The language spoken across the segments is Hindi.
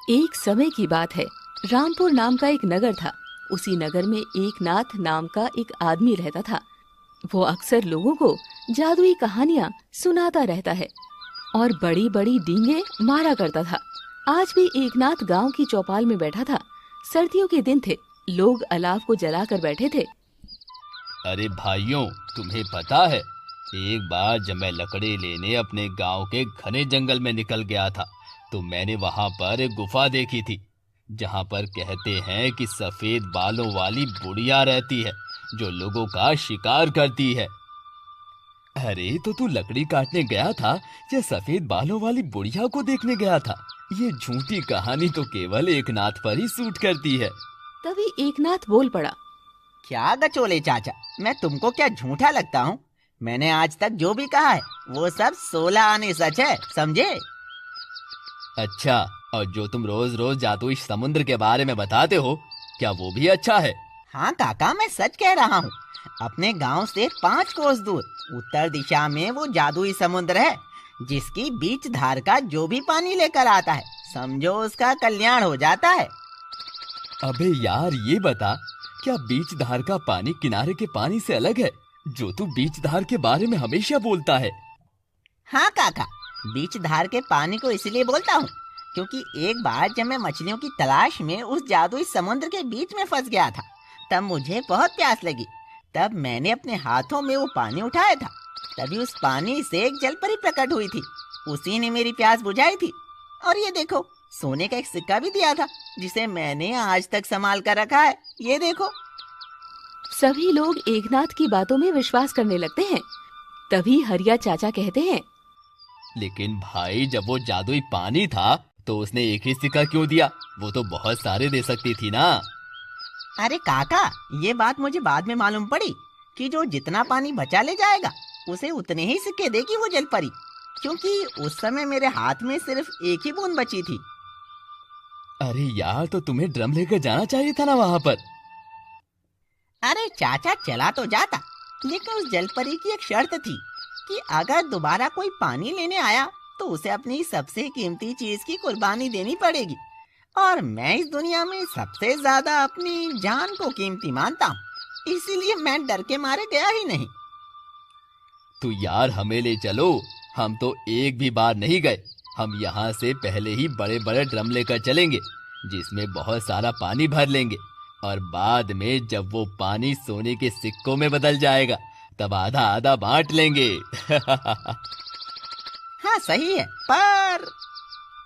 एक समय की बात है। रामपुर नाम का एक नगर था। उसी नगर में एक नाथ नाम का एक आदमी रहता था। वो अक्सर लोगों को जादुई कहानियाँ सुनाता रहता है और बड़ी बड़ी डींगे मारा करता था। आज भी एक नाथ गांव की चौपाल में बैठा था। सर्दियों के दिन थे। लोग अलाव को जलाकर बैठे थे। अरे भाइयों, तुम्हें पता है, एक बार जब मैं लकड़ी लेने अपने गांव के घने जंगल में निकल गया था तो मैंने वहां पर एक गुफा देखी थी जहां पर कहते हैं कि सफेद बालों वाली बुढ़िया रहती है जो लोगों का शिकार करती है। अरे तो तू लकड़ी काटने गया था या सफेद बालों वाली बुढ़िया को देखने गया था? ये झूठी कहानी तो केवल एक नाथ पर ही सूट करती है। तभी एक नाथ बोल पड़ा। क्या गचोले चाचा, मैं तुमको क्या झूठा लगता हूँ? मैंने आज तक जो भी कहा है वो सब 16 आने सच है, समझे? अच्छा, और जो तुम रोज रोज जादुई समुद्र के बारे में बताते हो, क्या वो भी अच्छा है? हाँ काका, मैं सच कह रहा हूँ। अपने गांव से 5 कोस दूर उत्तर दिशा में वो जादुई समुद्र है जिसकी बीच धार का जो भी पानी लेकर आता है समझो उसका कल्याण हो जाता है। अबे यार, ये बता, क्या बीच धार का पानी किनारे के पानी से अलग है, जो तू बीच धार के बारे में हमेशा बोलता है? हाँ काका, बीच धार के पानी को इसलिए बोलता हूँ क्योंकि एक बार जब मैं मछलियों की तलाश में उस जादुई समुद्र के बीच में फंस गया था तब मुझे बहुत प्यास लगी। तब मैंने अपने हाथों में वो पानी उठाया था। तभी उस पानी से एक जलपरी प्रकट हुई थी। उसी ने मेरी प्यास बुझाई थी। और ये देखो, सोने का एक सिक्का भी दिया था जिसे मैंने आज तक संभाल कर रखा है। ये देखो। सभी लोग एकनाथ की बातों में विश्वास करने लगते हैं। तभी हरिया चाचा कहते हैं, लेकिन भाई, जब वो जादुई पानी था तो उसने एक ही सिक्का क्यों दिया? वो तो बहुत सारे दे सकती थी ना। अरे काका, ये बात मुझे बाद में मालूम पड़ी कि जो जितना पानी बचा ले जाएगा उसे उतने ही सिक्के देगी वो जलपरी, क्योंकि उस समय मेरे हाथ में सिर्फ एक ही बूंद बची थी। अरे यार, तो तुम्हें ड्रम लेकर जाना चाहिए था ना वहाँ पर। अरे चाचा, चला तो जाता, लेकिन उस जलपरी की एक शर्त थी कि अगर दोबारा कोई पानी लेने आया तो उसे अपनी सबसे कीमती चीज की कुर्बानी देनी पड़ेगी। और मैं इस दुनिया में सबसे ज्यादा अपनी जान को कीमती मानता हूँ, इसीलिए मैं डर के मारे गया ही नहीं। तो यार, हमें ले चलो, हम तो एक भी बार नहीं गए। हम यहाँ से पहले ही बड़े बड़े ड्रम लेकर चलेंगे जिसमें बहुत सारा पानी भर लेंगे, और बाद में जब वो पानी सोने के सिक्कों में बदल जाएगा तब आधा आधा बांट लेंगे। हाँ सही है,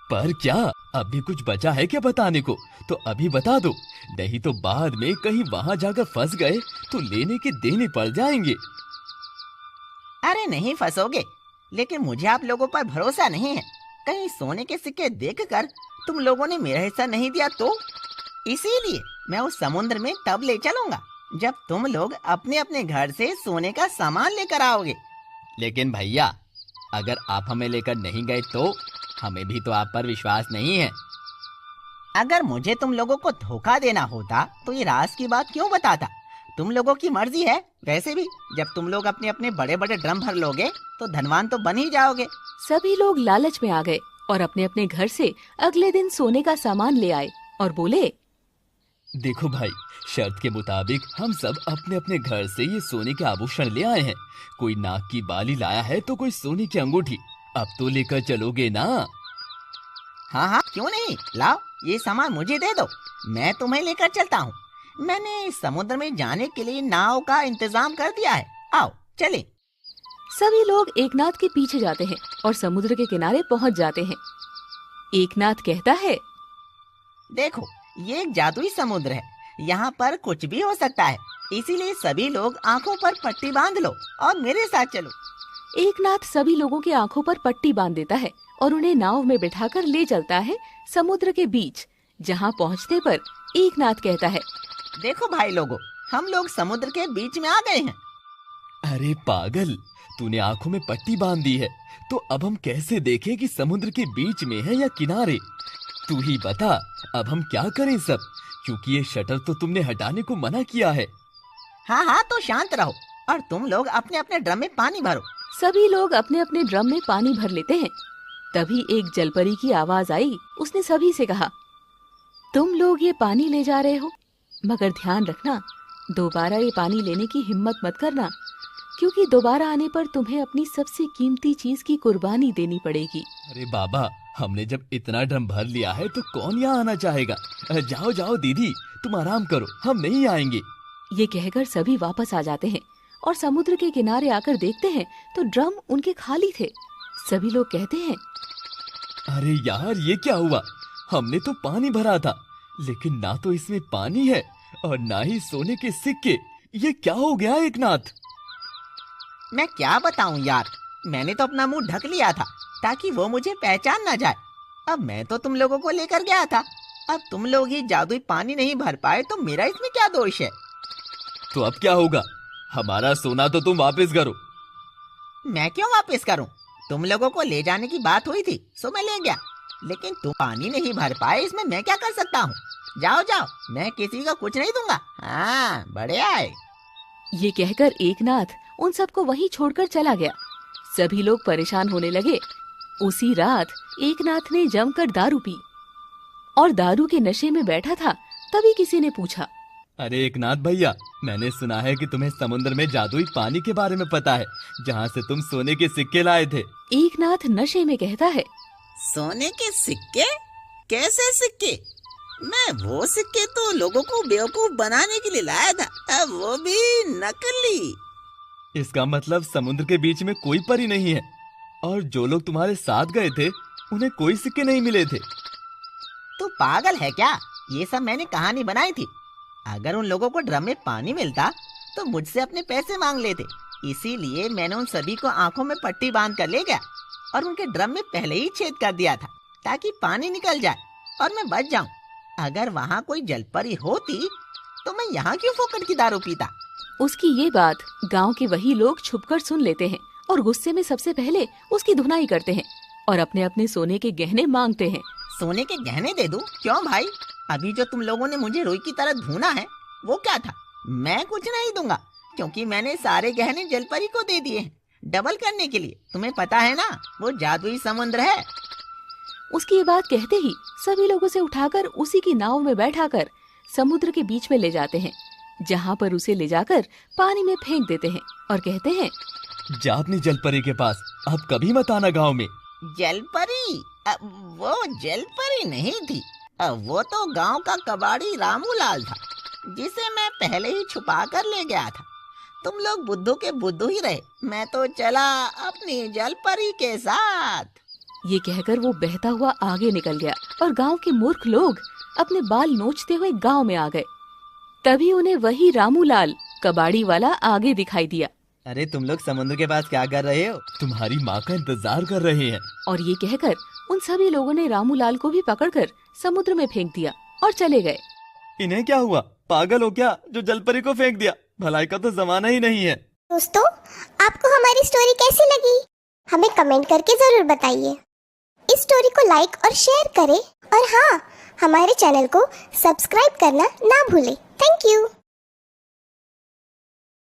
पर क्या अभी कुछ बचा है क्या बताने को? तो अभी बता दो, नहीं तो बाद में कहीं वहाँ जाकर फंस गए तो लेने के देने पड़ जाएंगे। अरे नहीं फंसोगे, लेकिन मुझे आप लोगों पर भरोसा नहीं है। कहीं सोने के सिक्के देखकर तुम लोगों ने मेरा हिस्सा नहीं दिया तो? इसीलिए मैं उस समुद्र में तब ले चलूंगा जब तुम लोग अपने अपने घर से सोने का सामान लेकर आओगे। लेकिन भैया, अगर आप हमें लेकर नहीं गए तो? हमें भी तो आप पर विश्वास नहीं है। अगर मुझे तुम लोगों को धोखा देना होता तो ये राज की बात क्यों बताता? तुम लोगों की मर्जी है। वैसे भी जब तुम लोग अपने अपने बड़े बड़े ड्रम भर लोगे तो धनवान तो बन ही जाओगे। सभी लोग लालच में आ गए और अपने अपने घर से अगले दिन सोने का सामान ले आए और बोले, देखो भाई, शर्त के मुताबिक हम सब अपने अपने घर से ये सोने के आभूषण ले आए हैं। कोई नाक की बाली लाया है तो कोई सोने की अंगूठी। अब तो लेकर चलोगे ना? हाँ हाँ, क्यों नहीं, लाओ ये सामान मुझे दे दो, मैं तुम्हें लेकर चलता हूँ। मैंने समुद्र में जाने के लिए नाव का इंतजाम कर दिया है, आओ चले। सभी लोग एकनाथ के पीछे जाते हैं और समुद्र के किनारे पहुँच जाते हैं। एकनाथ कहता है, देखो, ये एक जादुई समुद्र है, यहाँ पर कुछ भी हो सकता है, इसीलिए सभी लोग आंखों पर पट्टी बांध लो और मेरे साथ चलो। एकनाथ सभी लोगों की आंखों पर पट्टी बांध देता है और उन्हें नाव में बिठाकर ले चलता है समुद्र के बीच। जहाँ पहुँचने पर एकनाथ कहता है, देखो भाई लोगों, हम लोग समुद्र के बीच में आ गए हैं। अरे पागल, तूने आंखों में पट्टी बांध दी है तो अब हम कैसे देखें कि समुद्र के बीच में है या किनारे? तू ही बता, अब हम क्या करें सब, क्योंकि ये शटर तो तुमने हटाने को मना किया है। हाँ हाँ, तो शांत रहो और तुम लोग अपने अपने ड्रम में पानी भरो। सभी लोग अपने अपने ड्रम में पानी भर लेते हैं। तभी एक जलपरी की आवाज आई। उसने सभी से कहा, तुम लोग ये पानी ले जा रहे हो, मगर ध्यान रखना दोबारा ये पानी लेने की हिम्मत मत करना, क्योंकि दोबारा आने पर तुम्हें अपनी सबसे कीमती चीज की कुर्बानी देनी पड़ेगी। अरे बाबा, हमने जब इतना ड्रम भर लिया है तो कौन यहाँ आना चाहेगा। जाओ जाओ दीदी, तुम आराम करो, हम नहीं आएंगे। ये कहकर सभी वापस आ जाते हैं और समुद्र के किनारे आकर देखते हैं तो ड्रम उनके खाली थे। सभी लोग कहते हैं, अरे यार, ये क्या हुआ? हमने तो पानी भरा था, लेकिन ना तो इसमें पानी है और ना ही सोने के सिक्के। ये क्या हो गया एकनाथ? मैं क्या बताऊं यार, मैंने तो अपना मुंह ढक लिया था ताकि वो मुझे पहचान ना जाए। अब मैं तो तुम लोगों को लेकर गया था, अब तुम लोग ही जादुई पानी नहीं भर पाए तो मेरा इसमें क्या दोष है? तो अब क्या होगा? हमारा सोना तो तुम वापस करो। मैं क्यों वापस करूं? तुम लोगों को ले जाने की बात हुई थी सो मैं ले गया, लेकिन तुम पानी नहीं भर पाए, इसमें मैं क्या कर सकता हूँ? जाओ जाओ, मैं किसी को कुछ नहीं दूंगा। हाँ, बड़े आए। ये कहकर एकनाथ उन सबको वहीं छोड़कर चला गया। सभी लोग परेशान होने लगे। उसी रात एकनाथ ने जमकर दारू पी और दारू के नशे में बैठा था। तभी किसी ने पूछा, अरे एकनाथ भैया, मैंने सुना है कि तुम्हें समुद्र में जादुई पानी के बारे में पता है, जहाँ से तुम सोने के सिक्के लाए थे। एकनाथ नशे में कहता है, सोने के सिक्के? कैसे सिक्के? मैं वो सिक्के तो लोगों को बेवकूफ बनाने के लिए लाया था, अब वो भी नकली। इसका मतलब समुद्र के बीच में कोई परी नहीं है, और जो लोग तुम्हारे साथ गए थे उन्हें कोई सिक्के नहीं मिले थे। तू पागल है क्या? ये सब मैंने कहानी बनाई थी। अगर उन लोगों को ड्रम में पानी मिलता तो मुझसे अपने पैसे मांग लेते, इसीलिए मैंने उन सभी को आंखों में पट्टी बांध कर ले गया और उनके ड्रम में पहले ही छेद कर दिया था ताकि पानी निकल जाए और मैं बच जाऊं। अगर वहाँ कोई जलपरी होती तो मैं यहाँ क्यों फोकट की दारू पीता? उसकी ये बात गांव के वही लोग छुपकर सुन लेते हैं और गुस्से में सबसे पहले उसकी धुनाई करते हैं और अपने अपने सोने के गहने मांगते हैं। सोने के गहने दे दूं? क्यों भाई? अभी जो तुम लोगों ने मुझे रुई की तरह धुना है वो क्या था? मैं कुछ नहीं दूंगा, क्योंकि मैंने सारे गहने जलपरी को दे दिए हैं डबल करने के लिए। तुम्हें पता है ना, वो जादुई समुद्र है। उसकी ये बात कहते ही सभी लोग उसे उठाकर उसी की नाव में बैठाकर समुद्र के बीच में ले जाते हैं, जहाँ पर उसे ले जाकर पानी में फेंक देते हैं और कहते हैं, जा अपनी जलपरी के पास, अब कभी मत आना गाँव में। जलपरी? वो जलपरी नहीं थी, वो तो गांव का कबाड़ी रामूलाल था, जिसे मैं पहले ही छुपा कर ले गया था। तुम लोग बुद्धू के बुद्धू ही रहे, मैं तो चला अपनी जलपरी के साथ। ये कहकर वो बहता हुआ आगे निकल गया और गांव के मूर्ख लोग अपने बाल नोचते हुए गांव में आ गए। तभी उन्हें वही रामूलाल कबाड़ी वाला आगे दिखाई दिया। अरे तुम लोग समुद्र के पास क्या कर रहे हो? तुम्हारी माँ का इंतजार कर रहे हैं। और ये कहकर उन सभी लोगों ने रामूलाल को भी पकड़कर समुद्र में फेंक दिया और चले गए। इन्हें क्या हुआ? पागल हो क्या जो जलपरी को फेंक दिया? भलाई का तो जमाना ही नहीं है। दोस्तों, आपको हमारी स्टोरी कैसी लगी? हमें कमेंट करके जरूर बताइए। इस स्टोरी को लाइक और शेयर करें और हाँ, हमारे चैनल को सब्सक्राइब करना ना भूलें। Thank you.